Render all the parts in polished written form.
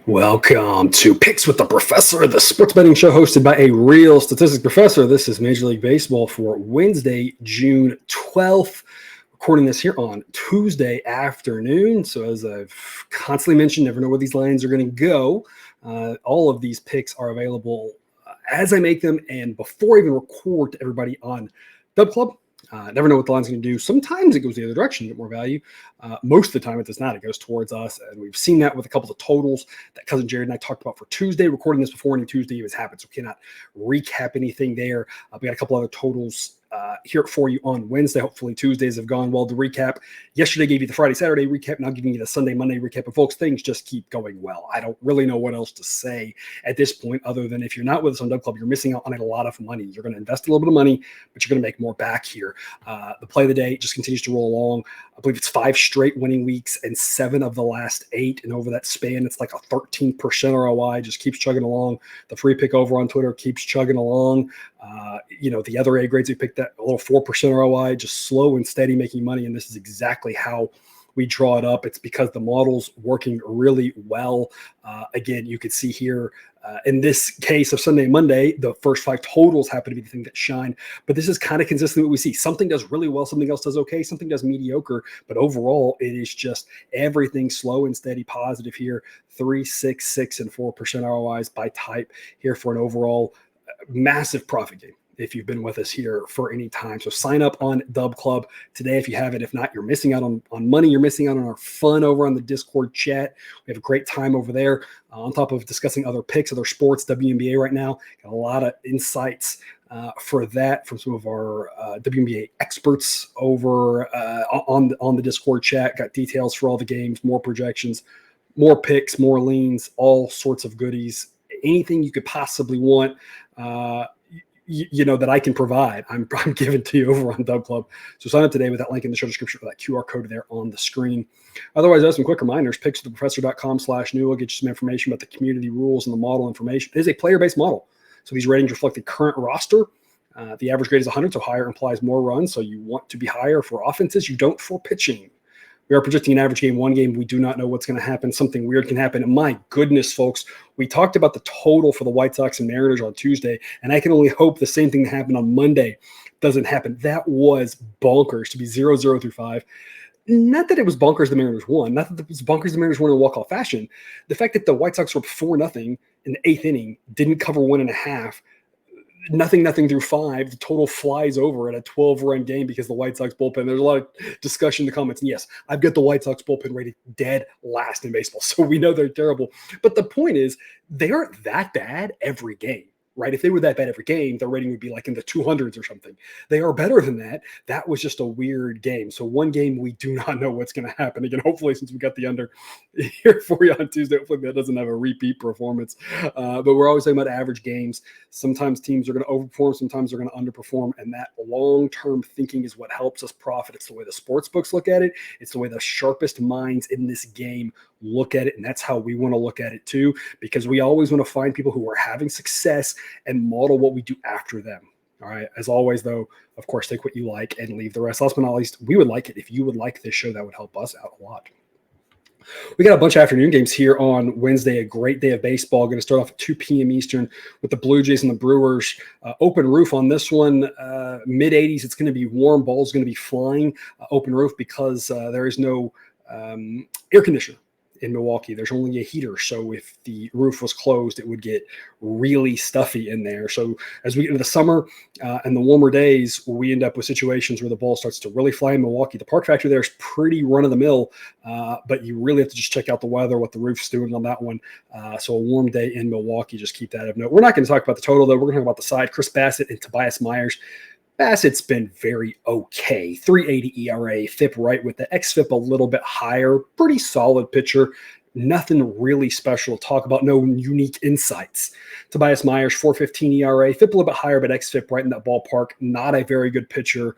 Welcome to Picks with the Professor, the sports betting show hosted by a real statistics professor. This is Major League Baseball for Wednesday, June 12th. Recording this here on Tuesday afternoon. So as I've constantly mentioned, never know where these lines are going to go. All of these picks are available as I make them and before I even record to everybody on Dub Club. Never know what the line's going to do. Sometimes it goes the other direction, you get more value. Most of the time it does not. It goes towards us. And we've seen that with a couple of totals that Cousin Jared and I talked about for Tuesday. Recording this before any Tuesday even happened, so we cannot recap anything there. We got a couple other totals here for you on Wednesday. Hopefully Tuesdays have gone well to recap. Yesterday gave you the Friday, Saturday recap. Now giving you the Sunday, Monday recap. And folks, things just keep going well. I don't really know what else to say at this point other than if you're not with us on Dub Club, you're missing out on a lot of money. You're going to invest a little bit of money, but you're going to make more back here. The play of the day just continues to roll along. I believe it's 5 straight winning weeks and 7 of the last 8. And over that span, it's like a 13% ROI. Just keeps chugging along. The free pick over on Twitter keeps chugging along. The other A grades we picked that a little 4% ROI, just slow and steady making money. And this is exactly how we draw it up. It's because the model's working really well. Again, you could see here in this case of Sunday, Monday, the first 5 totals happen to be the thing that shine. But this is kind of consistent with what we see. Something does really well, something else does okay, something does mediocre. But overall, it is just everything slow and steady positive here. 3, 6, 6, and 4% ROIs by type here for an overall massive profit game if you've been with us here for any time. So sign up on Dub Club today if you haven't. If not, you're missing out on money. You're missing out on our fun over on the Discord chat. We have a great time over there on top of discussing other picks, other sports, WNBA right now. Got a lot of insights for that from some of our WNBA experts over on the Discord chat. Got details for all the games, more projections, more picks, more leans, all sorts of goodies. Anything you could possibly want, that I can provide, I'm giving to you over on Dub Club. So sign up today with that link in the show description for that QR code there on the screen. Otherwise, I have some quick reminders. Pickswiththeprofessor.com/new will get you some information about the community rules and the model information. It is a player-based model. So these ratings reflect the current roster. The average grade is 100, so higher implies more runs. So you want to be higher for offenses. You don't for pitching. We are projecting an average game, one game. We do not know what's going to happen. Something weird can happen. And my goodness, folks, we talked about the total for the White Sox and Mariners on Tuesday, and I can only hope the same thing that happened on Monday doesn't happen. That was bonkers to be 0-0 through 5. Not that it was bonkers the Mariners won. Not that it was bonkers the Mariners won in walk-off fashion. The fact that the White Sox were up 4-0 in the 8th inning, didn't cover 1.5, nothing through 5, the total flies over at a 12-run game because the White Sox bullpen. There's a lot of discussion in the comments. And yes, I've got the White Sox bullpen rated dead last in baseball, so we know they're terrible. But the point is, they aren't that bad every game, right? If they were that bad every game, their rating would be like in the 200s or something. They are better than that. That was just a weird game. So one game, we do not know what's going to happen. Again, hopefully, since we got the under here for you on Tuesday, hopefully that doesn't have a repeat performance. But we're always talking about average games. Sometimes teams are going to overperform. Sometimes they're going to underperform. And that long-term thinking is what helps us profit. It's the way the sports books look at it. It's the way the sharpest minds in this game look at it. And that's how we want to look at it too, because we always want to find people who are having success and model what we do after them. All right. As always, though, of course, take what you like and leave the rest. Last but not least, we would like it if you would like this show. That would help us out a lot. We got a bunch of afternoon games here on Wednesday, a great day of baseball. Going to start off at 2 p.m. Eastern with the Blue Jays and the Brewers. Open roof on this one, mid-80s. It's going to be warm. Ball's going to be flying. Open roof because there is no air conditioner in Milwaukee. There's only a heater. So if the roof was closed, it would get really stuffy in there. So as we get into the summer and the warmer days, we end up with situations where the ball starts to really fly in Milwaukee. The park factor there is pretty run-of-the-mill, but you really have to just check out the weather, what the roof's doing on that one. So a warm day in Milwaukee, just keep that of note. We're not going to talk about the total, though. We're going to talk about the side. Chris Bassett and Tobias Myers. Bassett's been very okay. 3.80 ERA, FIP right with the xFIP a little bit higher. Pretty solid pitcher. Nothing really special to talk about. No unique insights. Tobias Myers, 4.15 ERA, FIP a little bit higher, but xFIP right in that ballpark. Not a very good pitcher.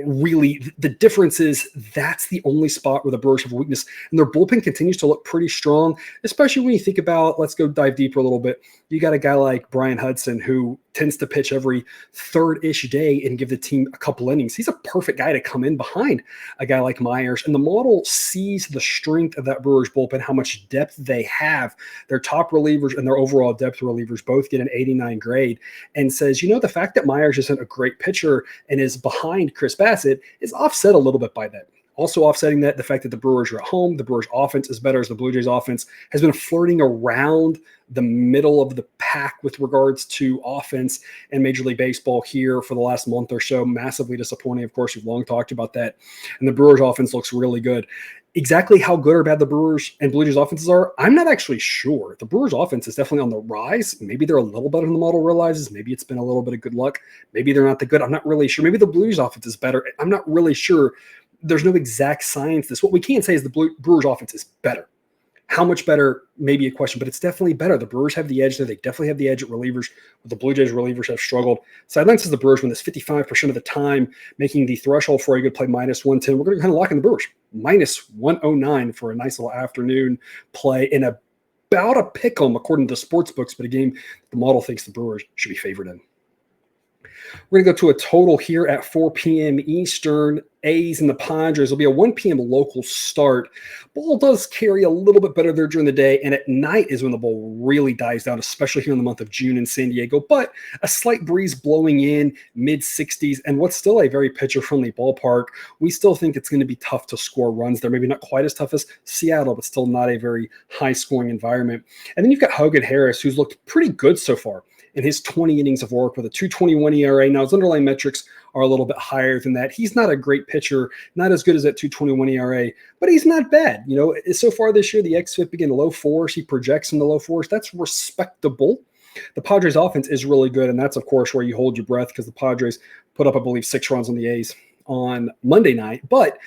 Really, the difference is that's the only spot where the Brewers have a weakness, and their bullpen continues to look pretty strong, especially when you think about, let's go dive deeper a little bit. You got a guy like Brian Hudson who tends to pitch every third-ish day and give the team a couple innings. He's a perfect guy to come in behind a guy like Myers, and the model sees the strength of that Brewers bullpen, how much depth they have. Their top relievers and their overall depth relievers both get an 89 grade, and says, the fact that Myers isn't a great pitcher and is behind Chris Bassett is offset a little bit by that. Also offsetting that, the fact that the Brewers are at home, the Brewers offense is better as the Blue Jays offense has been flirting around the middle of the pack with regards to offense in Major League Baseball here for the last month or so. Massively disappointing. Of course, we've long talked about that. And the Brewers offense looks really good. Exactly how good or bad the Brewers and Blue Jays offenses are, I'm not actually sure. The Brewers offense is definitely on the rise. Maybe they're a little better than the model realizes. Maybe it's been a little bit of good luck. Maybe they're not that good. I'm not really sure. Maybe the Blue Jays offense is better. I'm not really sure. There's no exact science to this. What we can say is the Brewers offense is better. How much better, maybe a question, but it's definitely better. The Brewers have the edge there. They definitely have the edge at relievers, but the Blue Jays relievers have struggled. Sideline says the Brewers win this 55% of the time, making the threshold for a good play minus 110. We're going to kind of lock in the Brewers. Minus 109 for a nice little afternoon play in about a pick-em according to the sports books, but a game the model thinks the Brewers should be favored in. We're going to go to a total here at 4 p.m. Eastern. A's and the Padres will be a 1 p.m. local start. Ball does carry a little bit better there during the day, and at night is when the ball really dies down, especially here in the month of June in San Diego. But a slight breeze blowing in, mid-60s, and what's still a very pitcher-friendly ballpark. We still think it's going to be tough to score runs there. Maybe not quite as tough as Seattle, but still not a very high-scoring environment. And then you've got Hogan Harris, who's looked pretty good so far in his 20 innings of work with a 2.21 ERA. Now, his underlying metrics are a little bit higher than that. He's not a great pitcher, not as good as that 2.21 ERA, but he's not bad. So far this year, the xFIP in the low fours. He projects in the low fours. That's respectable. The Padres offense is really good, and that's, of course, where you hold your breath because the Padres put up, I believe, 6 runs on the A's on Monday night. But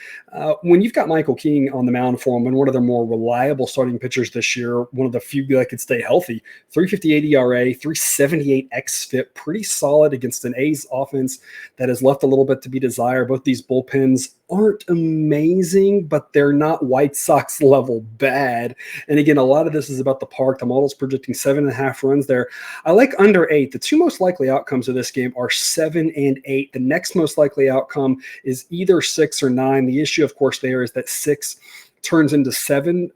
when you've got Michael King on the mound for him and one of their more reliable starting pitchers this year, one of the few that could stay healthy, 3.58 ERA, 3.78 xFIP, pretty solid against an A's offense that has left a little bit to be desired. Both these bullpens aren't amazing, but they're not White Sox level bad. And again, a lot of this is about the park. The model's projecting 7.5 runs there. I like under 8. The two most likely outcomes of this game are 7 and 8. The next most likely outcome is either 6 or 9. The issue, of course, there is that 6 turns into 7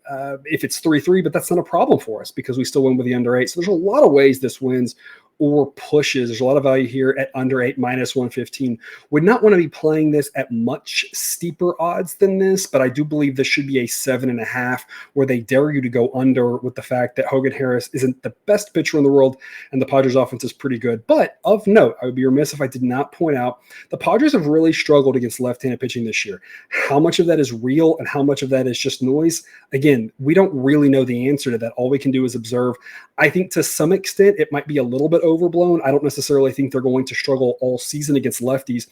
if it's 3-3, but that's not a problem for us because we still win with the under 8. So there's a lot of ways this wins or pushes. There's a lot of value here at under 8, minus 115. Would not want to be playing this at much steeper odds than this, but I do believe this should be a 7.5 where they dare you to go under with the fact that Hogan Harris isn't the best pitcher in the world and the Padres offense is pretty good. But of note, I would be remiss if I did not point out the Padres have really struggled against left-handed pitching this year. How much of that is real and how much of that is just noise? Again, we don't really know the answer to that. All we can do is observe. I think to some extent it might be a little bit overblown. I don't necessarily think they're going to struggle all season against lefties,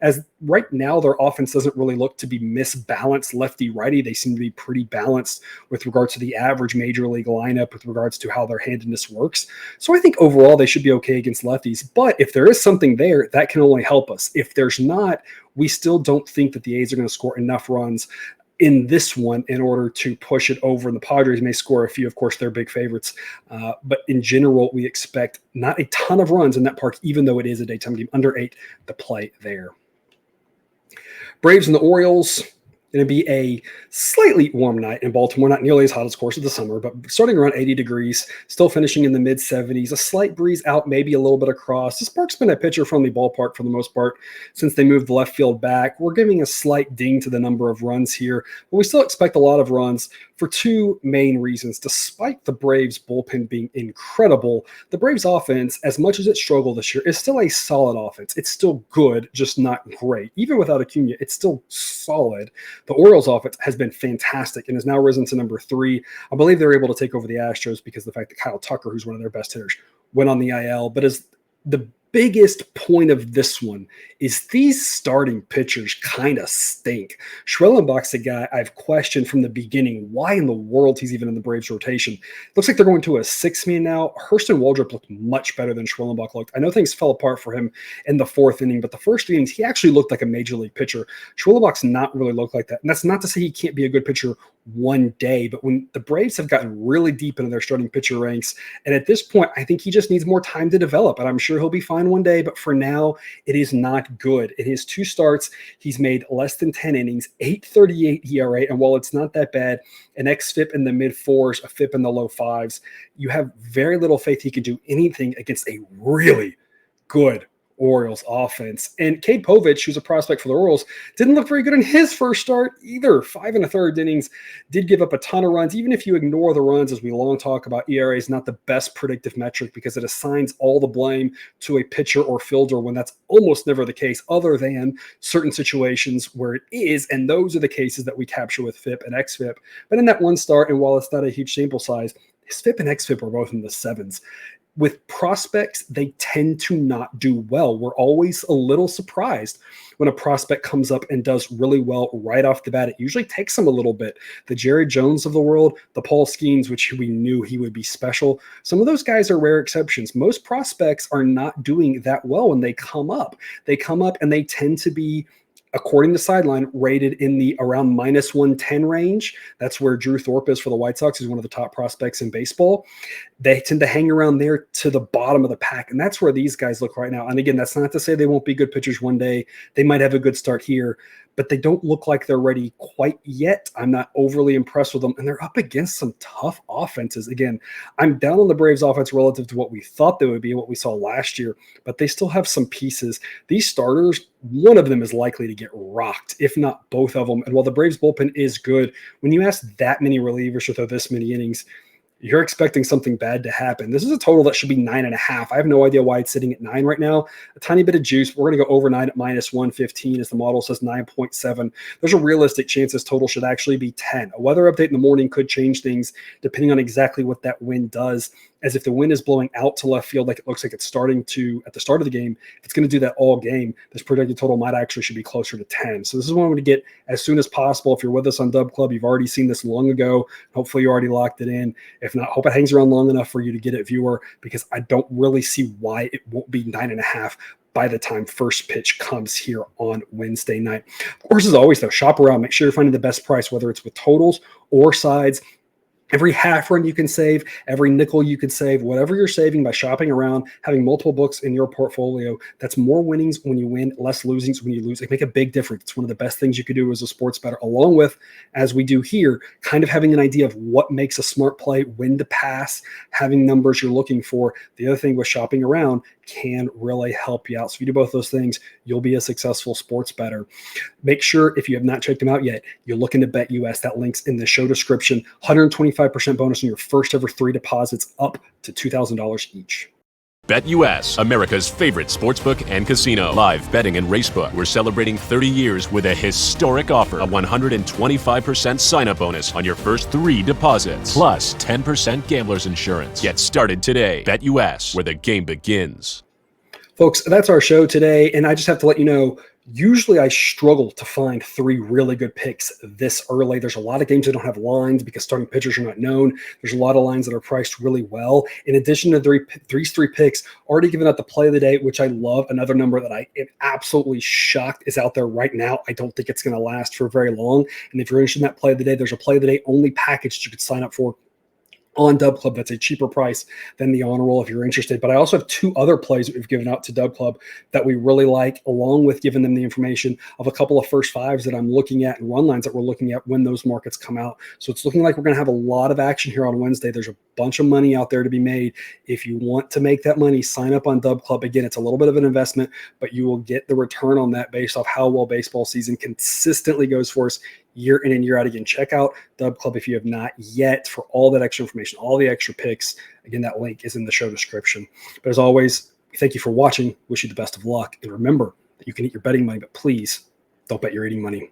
as right now their offense doesn't really look to be misbalanced lefty-righty. They seem to be pretty balanced with regards to the average major league lineup with regards to how their handedness works. So I think overall they should be okay against lefties. But if there is something there, that can only help us. If there's not, we still don't think that the A's are going to score enough runs in this one in order to push it over. And the Padres may score a few. Of course, they're big favorites. But in general, we expect not a ton of runs in that park, even though it is a daytime game, under 8 to play there. Braves and the Orioles. Going to be a slightly warm night in Baltimore, not nearly as hot as course of the summer, but starting around 80 degrees, still finishing in the mid-70s, a slight breeze out, maybe a little bit across. This park's been a pitcher-friendly ballpark for the most part since they moved the left field back. We're giving a slight ding to the number of runs here, but we still expect a lot of runs for 2 main reasons. Despite the Braves bullpen being incredible, the Braves offense, as much as it struggled this year, is still a solid offense. It's still good, just not great. Even without Acuna, it's still solid. The Orioles offense has been fantastic and has now risen to number 3. I believe they were able to take over the Astros because of the fact that Kyle Tucker, who's one of their best hitters, went on the IL. But as the biggest point of this one is these starting pitchers kind of stink. Schwellenbach's a guy I've questioned from the beginning why in the world he's even in the Braves rotation. Looks like they're going to a 6-man now. Hurston Waldrop looked much better than Schwellenbach looked. I know things fell apart for him in the 4th inning, but the first innings, he actually looked like a major league pitcher. Schwellenbach's not really looked like that. And that's not to say he can't be a good pitcher one day, but when the Braves have gotten really deep into their starting pitcher ranks, and at this point, I think he just needs more time to develop, and I'm sure he'll be fine one day, but for now, it is not good. In his 2 starts, he's made less than 10 innings, 8.38 ERA, and while it's not that bad, an xFIP in the mid-4s, a FIP in the low 5s, you have very little faith he can do anything against a really good Orioles offense. And Cade Povich, who's a prospect for the Orioles, didn't look very good in his first start either. 5 1/3 innings, did give up a ton of runs. Even if you ignore the runs, as we long talk about, ERA is not the best predictive metric because it assigns all the blame to a pitcher or fielder when that's almost never the case, other than certain situations where it is. And those are the cases that we capture with FIP and xFIP. But in that one start, and while it's not a huge sample size, his FIP and xFIP are both in the 7s. With prospects, they tend to not do well. We're always a little surprised when a prospect comes up and does really well right off the bat. It usually takes them a little bit. The Jerry Jones of the world, the Paul Skeens, which we knew he would be special. Some of those guys are rare exceptions. Most prospects are not doing that well when they come up. They come up and they tend to be, according to Sideline, rated in the around -110 range. That's where Drew Thorpe is for the White Sox. He's one of the top prospects in baseball. They tend to hang around there to the bottom of the pack, and that's where these guys look right now. And again, that's not to say they won't be good pitchers one day. They might have a good start here, but they don't look like they're ready quite yet. I'm not overly impressed with them, and they're up against some tough offenses. Again, I'm down on the Braves offense relative to what we thought they would be and what we saw last year, but they still have some pieces. These starters, one of them is likely to get rocked, if not both of them. And while the Braves bullpen is good, when you ask that many relievers to throw this many innings, you're expecting something bad to happen. This is a total that should be 9.5. I have no idea why it's sitting at 9 right now. A tiny bit of juice. We're going to go over 9 at -115 as the model says 9.7. There's a realistic chance this total should actually be 10. A weather update in the morning could change things depending on exactly what that wind does, as if the wind is blowing out to left field like it looks like it's starting to at the start of the game, if it's going to do that all game, this projected total might actually should be closer to 10. So this is one I'm going to get as soon as possible. If you're with us on Dub Club, you've already seen this long ago. Hopefully you already locked it in. If not, hope it hangs around long enough for you to get it, viewer, because I don't really see why it won't be 9.5 by the time first pitch comes here on Wednesday night. Of course, as always, though, shop around. Make sure you're finding the best price, whether it's with totals or sides. Every half run you can save, every nickel you can save, whatever you're saving by shopping around, having multiple books in your portfolio, that's more winnings when you win, less losings when you lose. It make a big difference. It's one of the best things you could do as a sports bettor, along with, as we do here, kind of having an idea of what makes a smart play, when to pass, having numbers you're looking for. The other thing with shopping around can really help you out. So if you do both those things, you'll be a successful sports bettor. Make sure, if you have not checked them out yet, you're looking to Bet US. That link's in the show description. 125% bonus on your first ever 3 deposits up to $2,000 each. BetUS, America's favorite sportsbook and casino. Live betting and racebook. We're celebrating 30 years with a historic offer. A 125% sign-up bonus on your first 3 deposits. Plus 10% gambler's insurance. Get started today. BetUS, where the game begins. Folks, that's our show today, and I just have to let you know, usually I struggle to find 3 really good picks this early. There's a lot of games that don't have lines because starting pitchers are not known. There's a lot of lines that are priced really well. In addition to these 3 picks, already given out the play of the day, which I love. Another number that I am absolutely shocked is out there right now. I don't think it's going to last for very long. And if you're interested in that play of the day, there's a play of the day only package that you could sign up for on Dub Club. That's a cheaper price than the honor roll if you're interested. But I also have 2 other plays that we've given out to Dub Club that we really like, along with giving them the information of a couple of first fives that I'm looking at and run lines that we're looking at when those markets come out. So it's looking like we're going to have a lot of action here on Wednesday. There's a bunch of money out there to be made. If you want to make that money, sign up on Dub Club. Again, it's a little bit of an investment, but you will get the return on that based off how well baseball season consistently goes for us year in and year out. Again, check out Dub Club if you have not yet for all that extra information, all the extra picks. Again, that link is in the show description. But as always, thank you for watching. Wish you the best of luck. And remember that you can eat your betting money, but please don't bet your eating money.